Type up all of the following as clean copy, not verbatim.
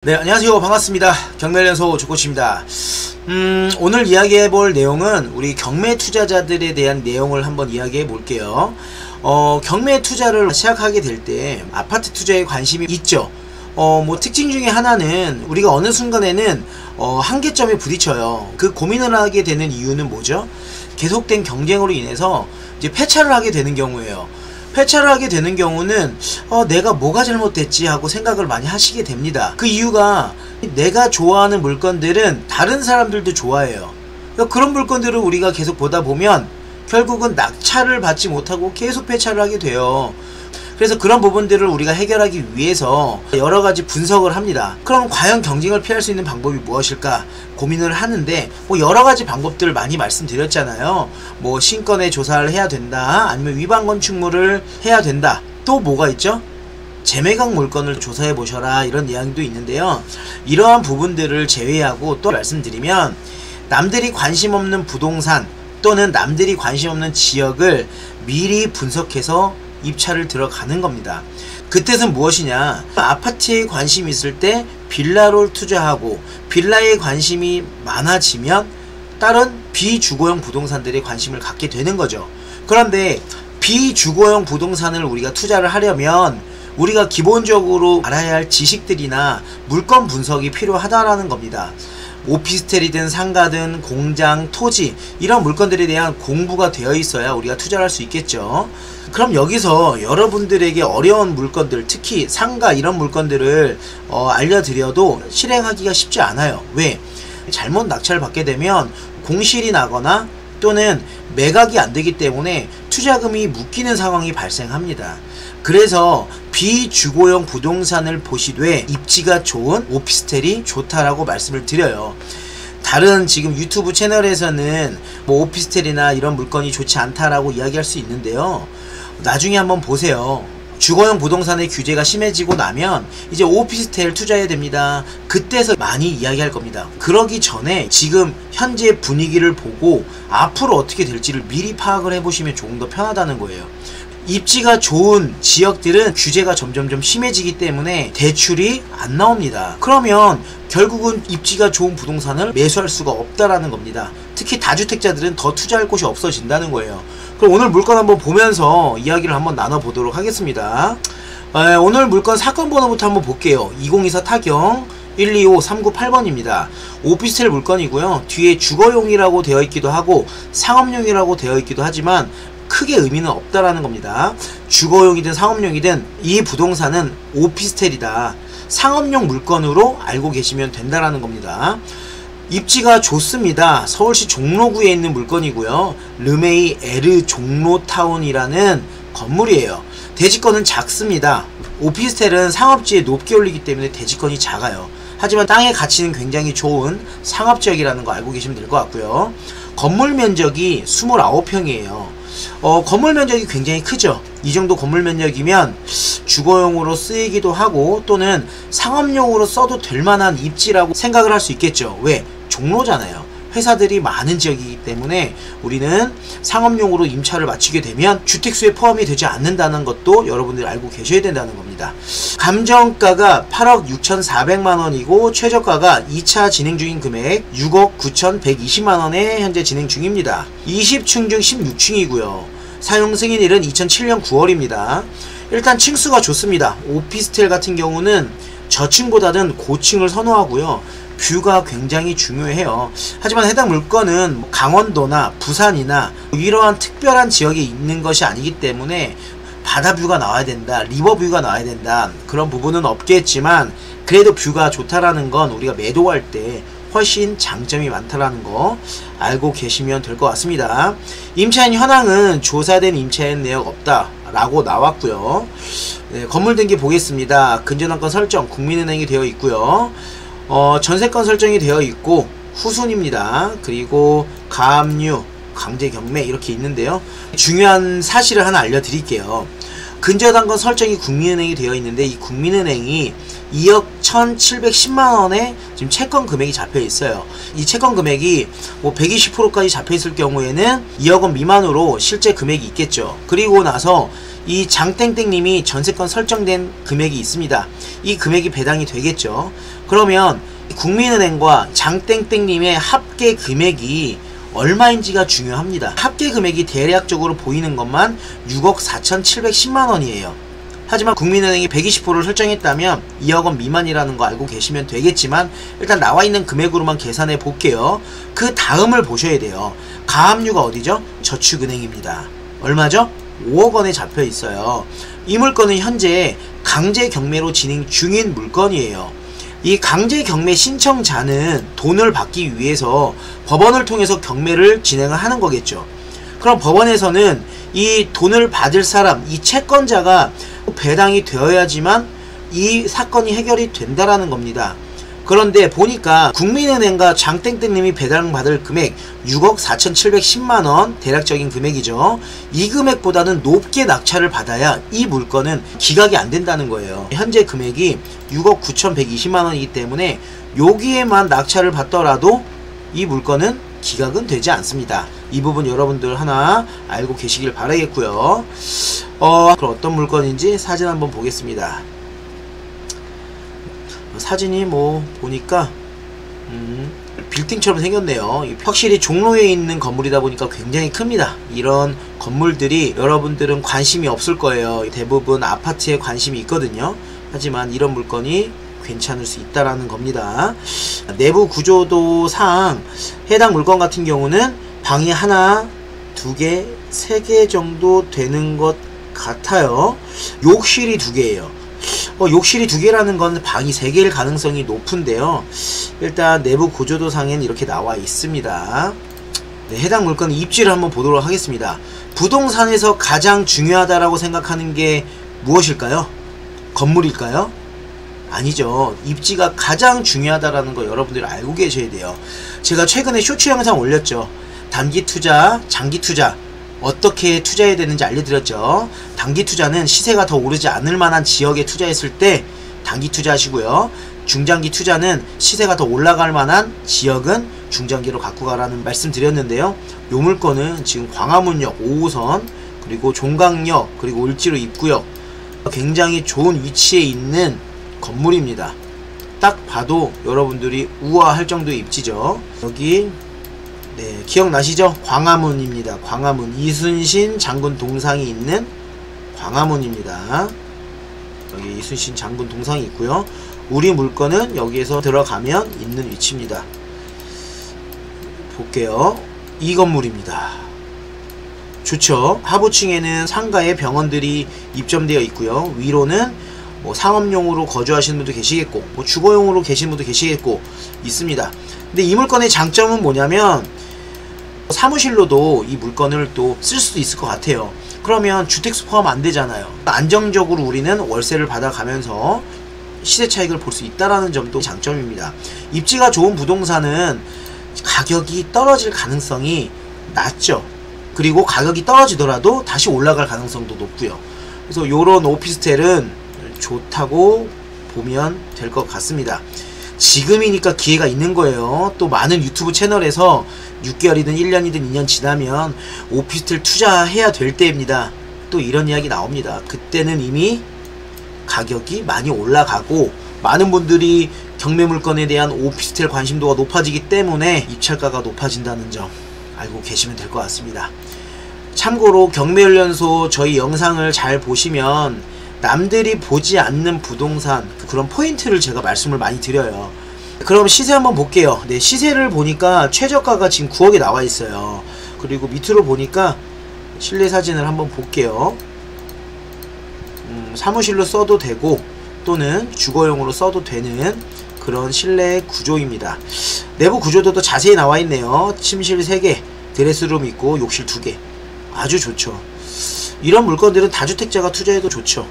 네, 안녕하세요. 반갑습니다. 경매연소 조코치입니다. 오늘 이야기해볼 내용은 우리 경매 투자자들에 대한 내용을 한번 이야기해 볼게요. 경매 투자를 시작하게 될 때 아파트 투자에 관심이 있죠. 특징 중에 하나는 우리가 어느 순간에는 한계점에 부딪혀요. 그 고민을 하게 되는 이유는 뭐죠? 계속된 경쟁으로 인해서 이제 폐차를 하게 되는 경우예요. 폐차를 하게 되는 경우는 내가 뭐가 잘못됐지 하고 생각을 많이 하시게 됩니다. 그 이유가 내가 좋아하는 물건들은 다른 사람들도 좋아해요. 그러니까 그런 물건들을 우리가 계속 보다 보면 결국은 낙찰을 받지 못하고 계속 폐차를 하게 돼요. 그래서 그런 부분들을 우리가 해결하기 위해서 여러가지 분석을 합니다. 그럼 과연 경쟁을 피할 수 있는 방법이 무엇일까 고민을 하는데 여러가지 방법들을 많이 말씀드렸잖아요. 신권의 조사를 해야 된다, 아니면 위반 건축물을 해야 된다, 또 뭐가 있죠? 재매각 물건을 조사해 보셔라, 이런 이야기도 있는데요. 이러한 부분들을 제외하고 또 말씀드리면, 남들이 관심 없는 부동산 또는 남들이 관심 없는 지역을 미리 분석해서 입찰을 들어가는 겁니다. 그 뜻은 무엇이냐? 아파트에 관심이 있을 때 빌라로 투자하고, 빌라에 관심이 많아지면 다른 비주거용 부동산들에 관심을 갖게 되는 거죠. 그런데 비주거용 부동산을 우리가 투자를 하려면 우리가 기본적으로 알아야 할 지식들이나 물건 분석이 필요하다라는 겁니다. 오피스텔이든 상가든 공장, 토지, 이런 물건들에 대한 공부가 되어 있어야 우리가 투자를 할 수 있겠죠. 그럼 여기서 여러분들에게 어려운 물건들, 특히 상가 이런 물건들을 알려드려도 실행하기가 쉽지 않아요. 왜? 잘못 낙찰을 받게 되면 공실이 나거나 또는 매각이 안 되기 때문에 투자금이 묶이는 상황이 발생합니다. 그래서 비주거용 부동산을 보시되 입지가 좋은 오피스텔이 좋다라고 말씀을 드려요. 다른 지금 유튜브 채널에서는 오피스텔이나 이런 물건이 좋지 않다라고 이야기할 수 있는데요. 나중에 한번 보세요. 주거용 부동산의 규제가 심해지고 나면 이제 오피스텔 투자해야 됩니다. 그때서 많이 이야기할 겁니다. 그러기 전에 지금 현재 분위기를 보고 앞으로 어떻게 될지를 미리 파악을 해보시면 조금 더 편하다는 거예요. 입지가 좋은 지역들은 규제가 점점점 심해지기 때문에 대출이 안 나옵니다. 그러면 결국은 입지가 좋은 부동산을 매수할 수가 없다라는 겁니다. 특히 다주택자들은 더 투자할 곳이 없어진다는 거예요. 그럼 오늘 물건 한번 보면서 이야기를 한번 나눠보도록 하겠습니다. 오늘 물건 사건 번호부터 한번 볼게요. 2024 타경 125398번입니다. 오피스텔 물건이고요. 뒤에 주거용이라고 되어 있기도 하고 상업용이라고 되어 있기도 하지만 크게 의미는 없다라는 겁니다. 주거용이든 상업용이든 이 부동산은 오피스텔이다, 상업용 물건으로 알고 계시면 된다라는 겁니다. 입지가 좋습니다. 서울시 종로구에 있는 물건이고요. 르메이 에르 종로타운이라는 건물이에요. 대지권은 작습니다. 오피스텔은 상업지에 높게 올리기 때문에 대지권이 작아요. 하지만 땅의 가치는 굉장히 좋은 상업지역이라는 거 알고 계시면 될 것 같고요. 건물 면적이 29평이에요. 건물 면적이 굉장히 크죠. 이 정도 건물 면적이면 주거용으로 쓰이기도 하고 또는 상업용으로 써도 될 만한 입지라고 생각을 할 수 있겠죠. 왜? 종로잖아요. 회사들이 많은 지역이기 때문에 우리는 상업용으로 임차를 마치게 되면 주택수에 포함이 되지 않는다는 것도 여러분들이 알고 계셔야 된다는 겁니다. 감정가가 8억 6,400만원이고 최저가가 2차 진행 중인 금액 6억 9,120만원에 현재 진행 중입니다. 20층 중 16층이고요. 사용 승인일은 2007년 9월입니다. 일단 층수가 좋습니다. 오피스텔 같은 경우는 저층보다는 고층을 선호하고요. 뷰가 굉장히 중요해요. 하지만 해당 물건은 강원도나 부산이나 이러한 특별한 지역에 있는 것이 아니기 때문에 바다뷰가 나와야 된다, 리버뷰가 나와야 된다, 그런 부분은 없겠지만 그래도 뷰가 좋다라는 건 우리가 매도할 때 훨씬 장점이 많다라는 거 알고 계시면 될 것 같습니다. 임차인 현황은 조사된 임차인 내역 없다 라고 나왔고요. 건물 등기 보겠습니다. 근저당권 설정 국민은행이 되어 있고요. 전세권 설정이 되어 있고 후순입니다. 그리고 가압류, 강제 경매 이렇게 있는데요. 중요한 사실을 하나 알려드릴게요. 근저당권 설정이 국민은행이 되어 있는데 이 국민은행이 2억 1,710만원에 지금 채권 금액이 잡혀 있어요. 이 채권 금액이 120%까지 잡혀 있을 경우에는 2억원 미만으로 실제 금액이 있겠죠. 그리고 나서 이 장땡땡님이 전세권 설정된 금액이 있습니다. 이 금액이 배당이 되겠죠. 그러면 국민은행과 장땡땡님의 합계 금액이 얼마인지가 중요합니다. 합계 금액이 대략적으로 보이는 것만 6억 4,710만원이에요. 하지만 국민은행이 120%를 설정했다면 2억원 미만이라는 거 알고 계시면 되겠지만 일단 나와있는 금액으로만 계산해 볼게요. 그 다음을 보셔야 돼요. 가압류가 어디죠? 저축은행입니다. 얼마죠? 5억원에 잡혀 있어요. 이 물건은 현재 강제 경매로 진행 중인 물건이에요. 이 강제 경매 신청자는 돈을 받기 위해서 법원을 통해서 경매를 진행을 하는 거겠죠. 그럼 법원에서는 이 돈을 받을 사람, 이 채권자가 배당이 되어야지만 이 사건이 해결이 된다라는 겁니다. 그런데 보니까 국민은행과 장땡땡님이 배당받을 금액 6억 4,710만원 대략적인 금액이죠. 이 금액보다는 높게 낙찰을 받아야 이 물건은 기각이 안 된다는 거예요. 현재 금액이 6억 9,120만원이기 때문에 여기에만 낙찰을 받더라도 이 물건은 기각은 되지 않습니다. 이 부분 여러분들 하나 알고 계시길 바라겠고요. 그럼 어떤 물건인지 사진 한번 보겠습니다. 사진이 뭐 보니까 빌딩처럼 생겼네요. 확실히 종로에 있는 건물이다 보니까 굉장히 큽니다. 이런 건물들이 여러분들은 관심이 없을 거예요. 대부분 아파트에 관심이 있거든요. 하지만 이런 물건이 괜찮을 수 있다라는 겁니다. 내부 구조도상 해당 물건 같은 경우는 방이 하나, 두 개, 세 개 정도 되는 것 같아요. 욕실이 두 개예요. 욕실이 두 개라는 건 방이 세 개일 가능성이 높은데요. 일단 내부 구조도상에는 이렇게 나와 있습니다. 네, 해당 물건 입지를 한번 보도록 하겠습니다. 부동산에서 가장 중요하다라고 생각하는 게 무엇일까요? 건물일까요? 아니죠. 입지가 가장 중요하다라는 거 여러분들 알고 계셔야 돼요. 제가 최근에 쇼츠 영상 올렸죠. 단기 투자, 장기 투자 어떻게 투자해야 되는지 알려드렸죠. 단기 투자는 시세가 더 오르지 않을 만한 지역에 투자했을 때 단기 투자하시고요. 중장기 투자는 시세가 더 올라갈 만한 지역은 중장기로 갖고 가라는 말씀 드렸는데요. 요 물건은 지금 광화문역 5호선 그리고 종강역 그리고 을지로 입구역 굉장히 좋은 위치에 있는 건물입니다. 딱 봐도 여러분들이 우아할 정도의 입지죠. 여기 네, 기억나시죠? 광화문입니다. 광화문 이순신 장군 동상이 있는 광화문입니다. 여기 이순신 장군 동상이 있고요. 우리 물건은 여기에서 들어가면 있는 위치입니다. 볼게요. 이 건물입니다. 좋죠? 하부층에는 상가에 병원들이 입점되어 있고요. 위로는 뭐 상업용으로 거주하시는 분도 계시겠고 뭐 주거용으로 계시는 분도 계시겠고 있습니다. 근데 이 물건의 장점은 뭐냐면 사무실로도 이 물건을 또 쓸 수도 있을 것 같아요. 그러면 주택수 포함 안 되잖아요. 안정적으로 우리는 월세를 받아가면서 시세 차익을 볼 수 있다라는 점도 장점입니다. 입지가 좋은 부동산은 가격이 떨어질 가능성이 낮죠. 그리고 가격이 떨어지더라도 다시 올라갈 가능성도 높고요. 그래서 요런 오피스텔은 좋다고 보면 될 것 같습니다. 지금이니까 기회가 있는 거예요. 또 많은 유튜브 채널에서 6개월이든 1년이든 2년 지나면 오피스텔 투자해야 될 때입니다. 또 이런 이야기 나옵니다. 그때는 이미 가격이 많이 올라가고 많은 분들이 경매 물건에 대한 오피스텔 관심도가 높아지기 때문에 입찰가가 높아진다는 점 알고 계시면 될 것 같습니다. 참고로 경매훈련소 저희 영상을 잘 보시면 남들이 보지 않는 부동산 그런 포인트를 제가 말씀을 많이 드려요. 그럼 시세 한번 볼게요. 네, 시세를 보니까 최저가가 지금 9억에 나와 있어요. 그리고 밑으로 보니까 실내 사진을 한번 볼게요. 사무실로 써도 되고 또는 주거용으로 써도 되는 그런 실내 구조입니다. 내부 구조도 자세히 나와 있네요. 침실 3개, 드레스룸 있고 욕실 2개. 아주 좋죠. 이런 물건들은 다주택자가 투자해도 좋죠.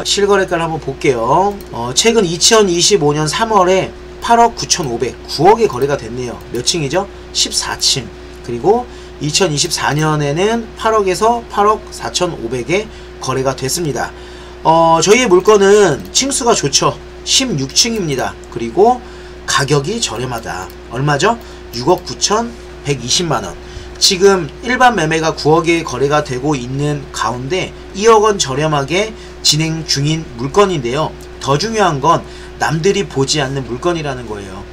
실거래가를 한번 볼게요. 최근 2025년 3월에 8억 9,500, 9억에 거래가 됐네요. 몇 층이죠? 14층. 그리고 2024년에는 8억에서 8억 4,500에 거래가 됐습니다. 저희의 물건은 층수가 좋죠. 16층입니다. 그리고 가격이 저렴하다. 얼마죠? 6억 9,120만원. 지금 일반 매매가 9억에 거래가 되고 있는 가운데 2억원 저렴하게 진행 중인 물건인데요. 더 중요한 건 남들이 보지 않는 물건이라는 거예요.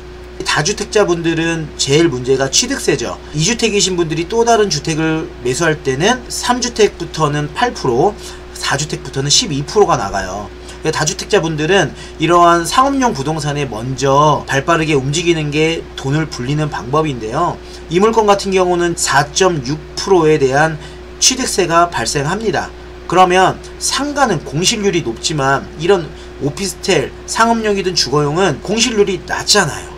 다주택자분들은 제일 문제가 취득세죠. 2주택이신 분들이 또 다른 주택을 매수할 때는 3주택부터는 8%, 4주택부터는 12%가 나가요. 다주택자분들은 이러한 상업용 부동산에 먼저 발빠르게 움직이는 게 돈을 불리는 방법인데요. 이 물건 같은 경우는 4.6%에 대한 취득세가 발생합니다. 그러면 상가는 공실률이 높지만 이런 오피스텔, 상업용이든 주거용은 공실률이 낮잖아요.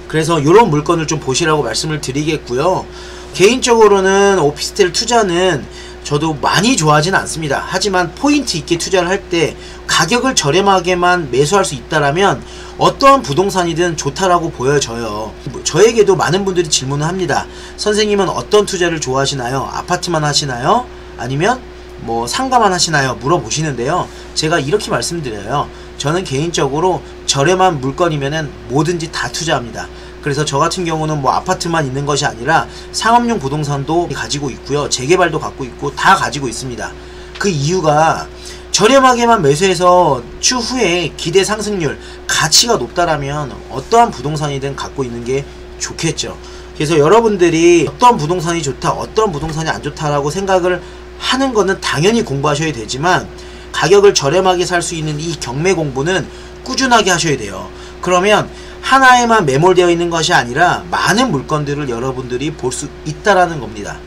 그래서 이런 물건을 좀 보시라고 말씀을 드리겠고요. 개인적으로는 오피스텔 투자는 저도 많이 좋아하진 않습니다. 하지만 포인트 있게 투자를 할 때 가격을 저렴하게만 매수할 수 있다라면 어떠한 부동산이든 좋다라고 보여져요. 저에게도 많은 분들이 질문을 합니다. 선생님은 어떤 투자를 좋아하시나요? 아파트만 하시나요? 아니면 뭐 상가만 하시나요? 물어보시는데요. 제가 이렇게 말씀드려요. 저는 개인적으로 저렴한 물건이면은 뭐든지 다 투자합니다. 그래서 저 같은 경우는 뭐 아파트만 있는 것이 아니라 상업용 부동산도 가지고 있고요. 재개발도 갖고 있고 다 가지고 있습니다. 그 이유가 저렴하게만 매수해서 추후에 기대 상승률, 가치가 높다라면 어떠한 부동산이든 갖고 있는 게 좋겠죠. 그래서 여러분들이 어떤 부동산이 좋다, 어떤 부동산이 안 좋다라고 생각을 하는 거는 당연히 공부하셔야 되지만 가격을 저렴하게 살 수 있는 이 경매 공부는 꾸준하게 하셔야 돼요. 그러면 하나에만 매몰되어 있는 것이 아니라 많은 물건들을 여러분들이 볼 수 있다라는 겁니다.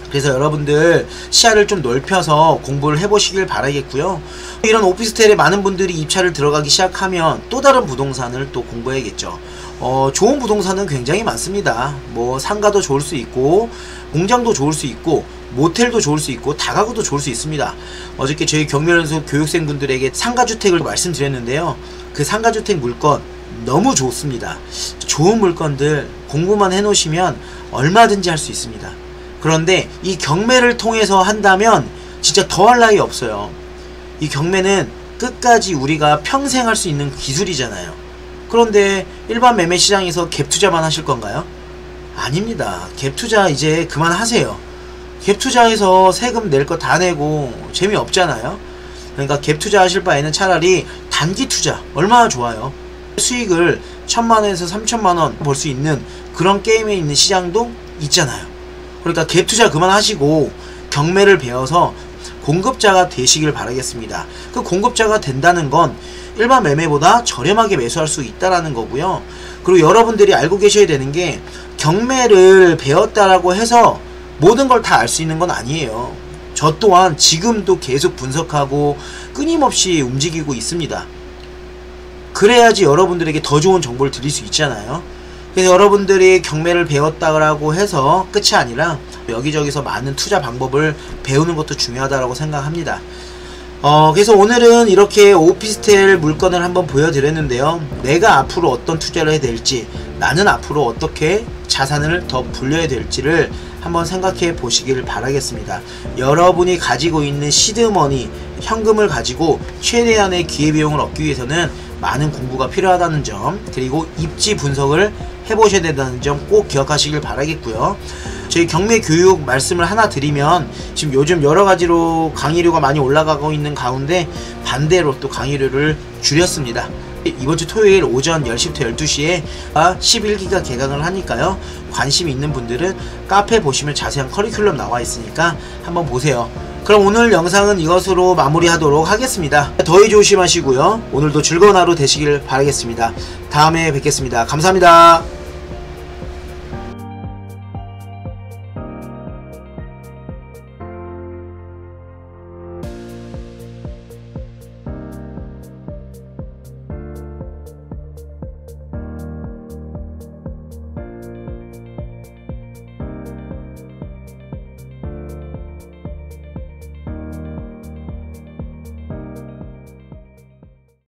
그래서 여러분들 시야를 좀 넓혀서 공부를 해보시길 바라겠고요. 이런 오피스텔에 많은 분들이 입찰을 들어가기 시작하면 또 다른 부동산을 또 공부해야겠죠. 좋은 부동산은 굉장히 많습니다. 뭐 상가도 좋을 수 있고 공장도 좋을 수 있고 모텔도 좋을 수 있고 다가구도 좋을 수 있습니다. 어저께 저희 경매연수 교육생분들에게 상가주택을 말씀드렸는데요. 그 상가주택 물건 너무 좋습니다. 좋은 물건들 공부만 해놓으시면 얼마든지 할 수 있습니다. 그런데 이 경매를 통해서 한다면 진짜 더할 나위 없어요. 이 경매는 끝까지 우리가 평생 할 수 있는 기술이잖아요. 그런데 일반 매매 시장에서 갭 투자만 하실 건가요? 아닙니다. 갭 투자 이제 그만하세요. 갭 투자해서 세금 낼 거 다 내고 재미없잖아요. 그러니까 갭 투자 하실 바에는 차라리 단기 투자 얼마나 좋아요. 수익을 1000만원에서 3000만원 벌 수 있는 그런 게임에 있는 시장도 있잖아요. 그러니까 갭 투자 그만하시고 경매를 배워서 공급자가 되시길 바라겠습니다. 그 공급자가 된다는 건 일반 매매보다 저렴하게 매수할 수 있다라는 거고요. 그리고 여러분들이 알고 계셔야 되는 게 경매를 배웠다라고 해서 모든 걸 다 알 수 있는 건 아니에요. 저 또한 지금도 계속 분석하고 끊임없이 움직이고 있습니다. 그래야지 여러분들에게 더 좋은 정보를 드릴 수 있잖아요. 그래서 여러분들이 경매를 배웠다고 해서 끝이 아니라 여기저기서 많은 투자 방법을 배우는 것도 중요하다고 생각합니다. 그래서 오늘은 이렇게 오피스텔 물건을 한번 보여드렸는데요. 내가 앞으로 어떤 투자를 해야 될지, 나는 앞으로 어떻게 자산을 더 불려야 될지를 한번 생각해 보시길 바라겠습니다. 여러분이 가지고 있는 시드머니, 현금을 가지고 최대한의 기회비용을 얻기 위해서는 많은 공부가 필요하다는 점, 그리고 입지 분석을 해보셔야 된다는 점 꼭 기억하시길 바라겠고요. 저희 경매 교육 말씀을 하나 드리면 지금 요즘 여러가지로 강의료가 많이 올라가고 있는 가운데 반대로 또 강의료를 줄였습니다. 이번주 토요일 오전 10시부터 12시에 11기가 개강을 하니까요. 관심 있는 분들은 카페 보시면 자세한 커리큘럼 나와 있으니까 한번 보세요. 그럼 오늘 영상은 이것으로 마무리하도록 하겠습니다. 더위 조심하시고요. 오늘도 즐거운 하루 되시길 바라겠습니다. 다음에 뵙겠습니다. 감사합니다.